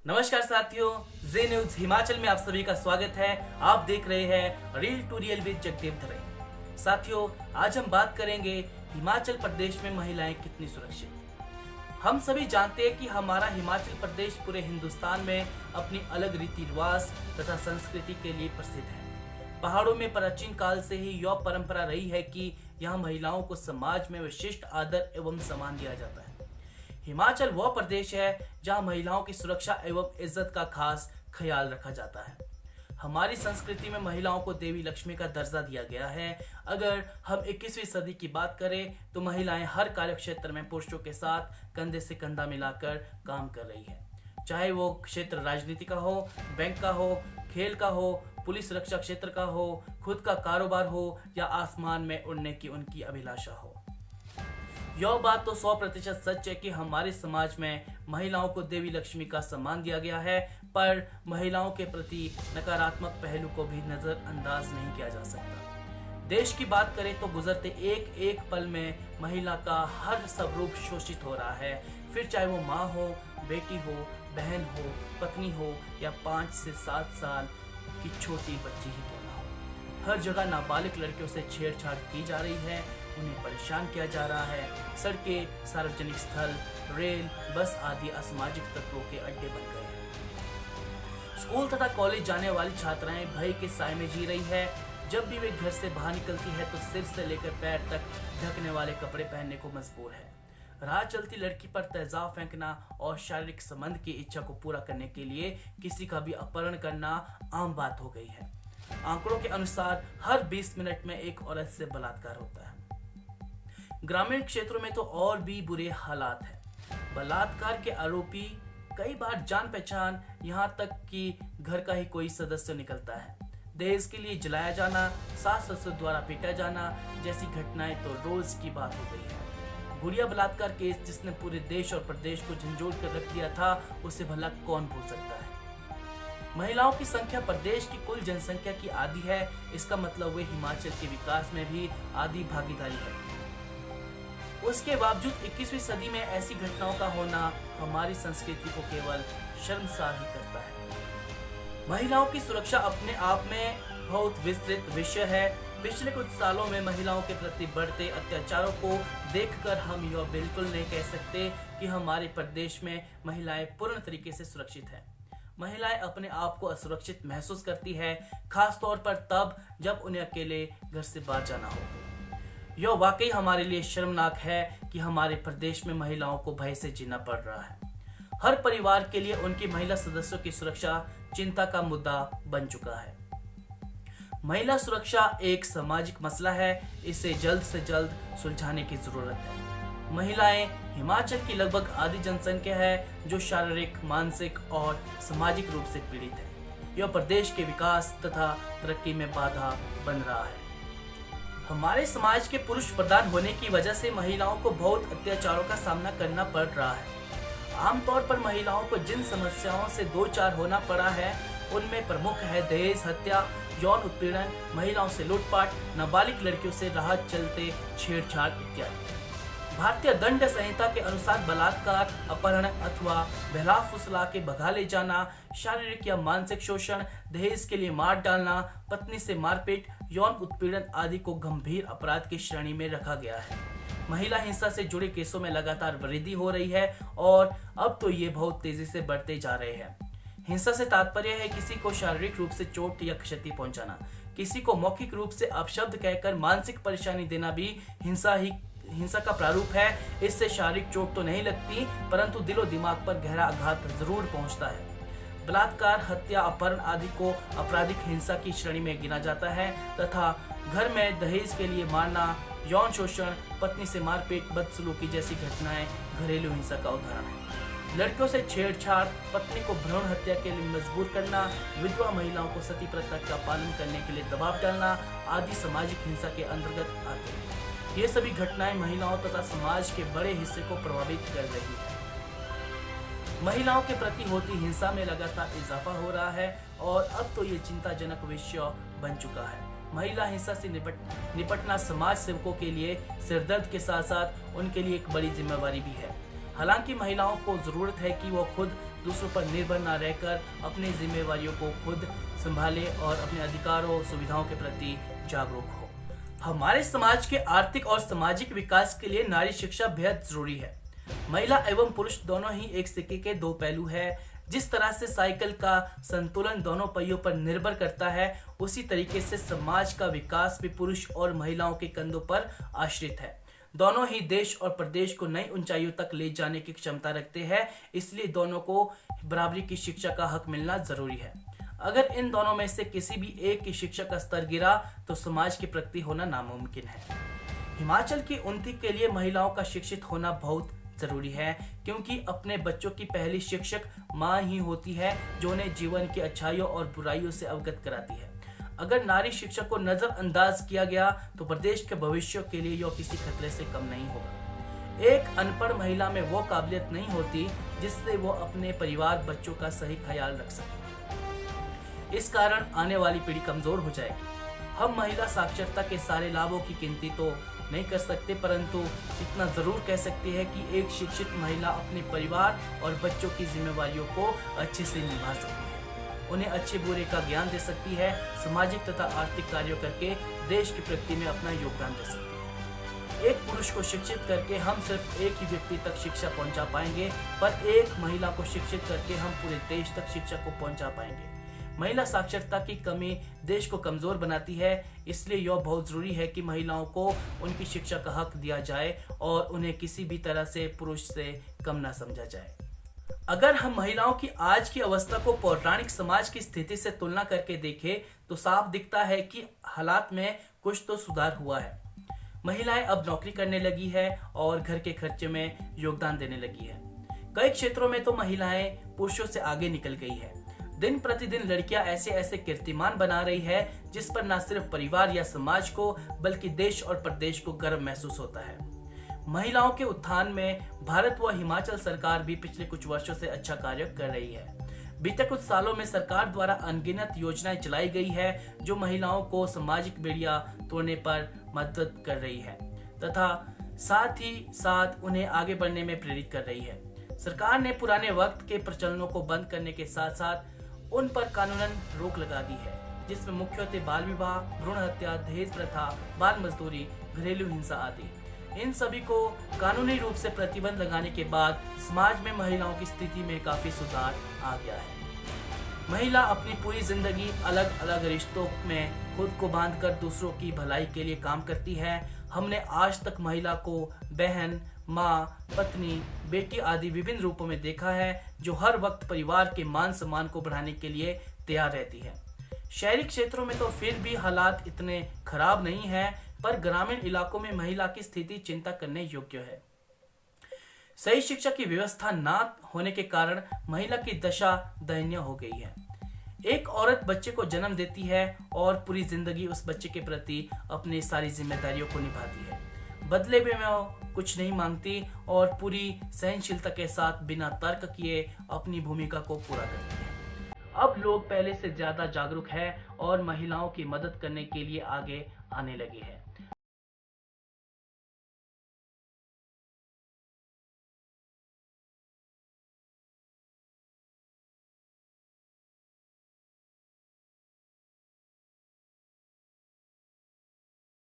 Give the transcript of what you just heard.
नमस्कार साथियों, जी न्यूज हिमाचल में आप सभी का स्वागत है। आप देख रहे हैं reel to real with Jagdev Dhare. साथियों, आज हम बात करेंगे हिमाचल प्रदेश में महिलाएं कितनी सुरक्षित। हम सभी जानते हैं कि हमारा हिमाचल प्रदेश पूरे हिंदुस्तान में अपनी अलग रीति रिवाज तथा संस्कृति के लिए प्रसिद्ध है। पहाड़ों में प्राचीन काल से ही यह परंपरा रही है कि यहाँ महिलाओं को समाज में विशिष्ट आदर एवं सम्मान दिया जाता है। हिमाचल वह प्रदेश है जहां महिलाओं की सुरक्षा एवं इज्जत का खास ख्याल रखा जाता है। हमारी संस्कृति में महिलाओं को देवी लक्ष्मी का दर्जा दिया गया है। अगर हम 21वीं सदी की बात करें तो महिलाएं हर कार्य क्षेत्र में पुरुषों के साथ कंधे से कंधा मिलाकर काम कर रही है। चाहे वो क्षेत्र राजनीति का हो, बैंक का हो, खेल का हो, पुलिस रक्षा क्षेत्र का हो, खुद का कारोबार हो या आसमान में उड़ने की उनकी अभिलाषा हो। यह बात तो 100% सच है कि हमारे समाज में महिलाओं को देवी लक्ष्मी का सम्मान दिया गया है, पर महिलाओं के प्रति नकारात्मक पहलू को भी नजरअंदाज नहीं किया जा सकता। देश की बात करें तो गुजरते एक एक पल में महिला का हर स्वरूप शोषित हो रहा है, फिर चाहे वो माँ हो, बेटी हो, बहन हो, पत्नी हो या 5 से 7 साल की छोटी बच्ची ही क्यों ना हो। हर जगह नाबालिग लड़कियों से छेड़छाड़ की जा रही है, उन्हें परेशान किया जा रहा है। सड़कें, सार्वजनिक स्थल, रेल, बस आदि असामाजिक तत्वों के अड्डे बन गए हैं। स्कूल तथा कॉलेज जाने वाली छात्राएं भय के साए में जी रही है। जब भी वे घर से बाहर निकलती है तो सिर से लेकर पैर तक ढकने वाले कपड़े पहनने को मजबूर है। राह चलती लड़की पर तेजाब फेंकना और शारीरिक संबंध की इच्छा को पूरा करने के लिए किसी का भी अपहरण करना आम बात हो गई है। आंकड़ों के अनुसार हर 20 मिनट में एक औरत से बलात्कार होता है। ग्रामीण क्षेत्रों में तो और भी बुरे हालात हैं। बलात्कार के आरोपी कई बार जान पहचान, यहाँ तक कि घर का ही कोई सदस्य निकलता है। दहेज के लिए जलाया जाना, सास ससुर द्वारा पीटा जाना जैसी घटनाएं तो रोज की बात हो गई है। गुड़िया बलात्कार केस जिसने पूरे देश और प्रदेश को झंझोड़ कर रख दिया था, उसे भला कौन भूल सकता है। महिलाओं की संख्या प्रदेश की कुल जनसंख्या की आधी है। इसका मतलब वे हिमाचल के विकास में भी आधी भागीदारी है। उसके बावजूद 21वीं सदी में ऐसी घटनाओं का होना हमारी संस्कृति को केवल शर्मसार ही करता है। महिलाओं की सुरक्षा अपने आप में बहुत विस्तृत विषय है। पिछले कुछ सालों में महिलाओं के प्रति बढ़ते अत्याचारों को देखकर हम यह बिल्कुल नहीं कह सकते कि हमारे प्रदेश में महिलाएं पूर्ण तरीके से सुरक्षित हैं। महिलाएं अपने आप को असुरक्षित महसूस करती है, खास तौर पर तब जब उन्हें अकेले घर से बाहर जाना हो। यह वाकई हमारे लिए शर्मनाक है कि हमारे प्रदेश में महिलाओं को भय से जीना पड़ रहा है। हर परिवार के लिए उनकी महिला सदस्यों की सुरक्षा चिंता का मुद्दा बन चुका है। महिला सुरक्षा एक सामाजिक मसला है, इसे जल्द से जल्द सुलझाने की जरूरत है। महिलाएं हिमाचल की लगभग आधी जनसंख्या है जो शारीरिक, मानसिक और सामाजिक रूप से पीड़ित है। यह प्रदेश के विकास तथा तरक्की में बाधा बन रहा है। हमारे समाज के पुरुष प्रधान होने की वजह से महिलाओं को बहुत अत्याचारों का सामना करना पड़ रहा है। आमतौर पर महिलाओं को जिन समस्याओं से दो चार होना पड़ा है उनमें प्रमुख है दहेज, हत्या, यौन उत्पीड़न, महिलाओं से लूटपाट, नाबालिग लड़कियों से राह चलते छेड़छाड़ इत्यादि। भारतीय दंड संहिता के अनुसार बलात्कार, अपहरण अथवा बहला फुसला के भगा ले जाना, शारीरिक या मानसिक शोषण, दहेज के लिए मार डालना, पत्नी से मारपीट, यौन उत्पीड़न आदि को गंभीर अपराध की श्रेणी में रखा गया है। महिला हिंसा से जुड़े केसों में लगातार वृद्धि हो रही है और अब तो ये बहुत तेजी से बढ़ते जा रहे हैं। हिंसा से तात्पर्य है किसी को शारीरिक रूप से चोट या क्षति पहुंचाना। किसी को मौखिक रूप से अपशब्द कहकर मानसिक परेशानी देना भी हिंसा का प्रारूप है। इससे शारीरिक चोट तो नहीं लगती परंतु दिलो दिमाग पर गहरा आघात जरूर पहुंचता है। बलात्कार, हत्या, अपहरण आदि को आपराधिक हिंसा की श्रेणी में गिना जाता है तथा घर में दहेज के लिए मारना, यौन शोषण, पत्नी से मारपीट, बदसलूकी जैसी घटनाएं घरेलू हिंसा का उदाहरण है। लड़कियों से छेड़छाड़, पत्नी को भ्रूण हत्या के लिए मजबूर करना, विधवा महिलाओं को सती प्रथा का पालन करने के लिए दबाव डालना आदि सामाजिक हिंसा के अंतर्गत आते हैं। ये सभी घटनाएं महिलाओं तथा समाज के बड़े हिस्से को प्रभावित कर रही है। महिलाओं के प्रति होती हिंसा में लगातार इजाफा हो रहा है और अब तो ये चिंताजनक विषय बन चुका है। महिला हिंसा से निपटना समाज सेवकों के लिए सिरदर्द के साथ साथ उनके लिए एक बड़ी जिम्मेवारी भी है। हालांकि महिलाओं को जरूरत है कि वो खुद दूसरों पर निर्भर न रहकर अपनी जिम्मेवारियों को खुद संभाले और अपने अधिकारों और सुविधाओं के प्रति जागरूक हो। हमारे समाज के आर्थिक और सामाजिक विकास के लिए नारी शिक्षा बेहद जरूरी है। महिला एवं पुरुष दोनों ही एक सिक्के के दो पहलू है। जिस तरह से साइकिल का संतुलन दोनों पहियों पर निर्भर करता है, उसी तरीके से समाज का विकास भी पुरुष और महिलाओं के कंधों पर आश्रित है। दोनों ही देश और प्रदेश को नई ऊंचाइयों तक ले जाने की क्षमता रखते हैं, इसलिए दोनों को बराबरी की शिक्षा का हक मिलना जरूरी है। अगर इन दोनों में से किसी भी एक की शिक्षा का स्तर गिरा तो समाज की प्रगति होना नामुमकिन है। हिमाचल की उन्नति के लिए महिलाओं का शिक्षित होना बहुत जरूरी है, क्योंकि अपने बच्चों की पहली शिक्षक माँ ही होती है, जो उन्हें जीवन की अच्छाइयों और बुराइयों से अवगत कराती है। अगर नारी शिक्षा को नजरअंदाज किया गया तो प्रदेश के भविष्य के लिए यह किसी खतरे से कम नहीं होगा। एक अनपढ़ महिला में वो काबिलियत नहीं होती जिससे वो अपने परिवार बच्चों का सही ख्याल रख सके। इस कारण आने वाली पीढ़ी कमजोर हो जाएगी। हम महिला साक्षरता के सारे लाभों की गिनती तो नहीं कर सकते, परंतु इतना जरूर कह सकते हैं कि एक शिक्षित महिला अपने परिवार और बच्चों की जिम्मेवारियों को अच्छे से निभा सकती है, उन्हें अच्छे बुरे का ज्ञान दे सकती है, सामाजिक तथा आर्थिक कार्यों करके देश की प्रगति में अपना योगदान दे सकती है। एक पुरुष को शिक्षित करके हम सिर्फ एक ही व्यक्ति तक शिक्षा पहुंचा पाएंगे, पर एक महिला को शिक्षित करके हम पूरे देश तक शिक्षा को पहुंचा पाएंगे। महिला साक्षरता की कमी देश को कमजोर बनाती है, इसलिए यह बहुत जरूरी है कि महिलाओं को उनकी शिक्षा का हक दिया जाए और उन्हें किसी भी तरह से पुरुष से कम ना समझा जाए। अगर हम महिलाओं की आज की अवस्था को पौराणिक समाज की स्थिति से तुलना करके देखें तो साफ दिखता है कि हालात में कुछ तो सुधार हुआ है। महिलाएं अब नौकरी करने लगी है और घर के खर्चे में योगदान देने लगी है। कई क्षेत्रों में तो महिलाएं पुरुषों से आगे निकल गई है। दिन प्रतिदिन लड़कियां ऐसे ऐसे कीर्तिमान बना रही है जिस पर न सिर्फ परिवार या समाज को बल्कि देश और प्रदेश को गर्व महसूस होता है। महिलाओं के उत्थान में भारत व हिमाचल सरकार भी पिछले कुछ वर्षों से अच्छा कार्य कर रही है। बीते कुछ सालों में सरकार द्वारा अनगिनत योजनाएं चलाई गई है जो महिलाओं को सामाजिक बेड़ियां तोड़ने पर मदद कर रही है तथा साथ ही साथ उन्हें आगे बढ़ने में प्रेरित कर रही है। सरकार ने पुराने वक्त के प्रचलनों को बंद करने के साथ साथ उन पर कानूनन रोक लगा दी है, जिसमें मुख्यतः बाल विवाह, भ्रूण हत्या, दहेज प्रथा, बाल मजदूरी, घरेलू हिंसा आदि। इन सभी को कानूनी रूप से प्रतिबंध लगाने के बाद समाज में महिलाओं की स्थिति में काफी सुधार आ गया है। महिला अपनी पूरी जिंदगी अलग अलग रिश्तों में खुद को बांधकर दूसरों की भलाई के लिए काम करती है। हमने आज तक महिला को बहन, माँ, पत्नी, बेटी आदि विभिन्न रूपों में देखा है, जो हर वक्त परिवार के मान सम्मान को बढ़ाने के लिए तैयार रहती है। शहरी क्षेत्रों में तो फिर भी हालात इतने खराब नहीं हैं, पर ग्रामीण इलाकों में महिला की स्थिति चिंता करने योग्य है। सही शिक्षा की व्यवस्था न होने के कारण महिला की दशा दयनीय हो गई है। एक औरत बच्चे को जन्म देती है और पूरी जिंदगी उस बच्चे के प्रति अपनी सारी जिम्मेदारियों को निभाती है। बदले में वो कुछ नहीं मांगती और पूरी सहनशीलता के साथ बिना तर्क किए अपनी भूमिका को पूरा करती है। अब लोग पहले से ज्यादा जागरूक हैं और महिलाओं की मदद करने के लिए आगे आने लगे हैं।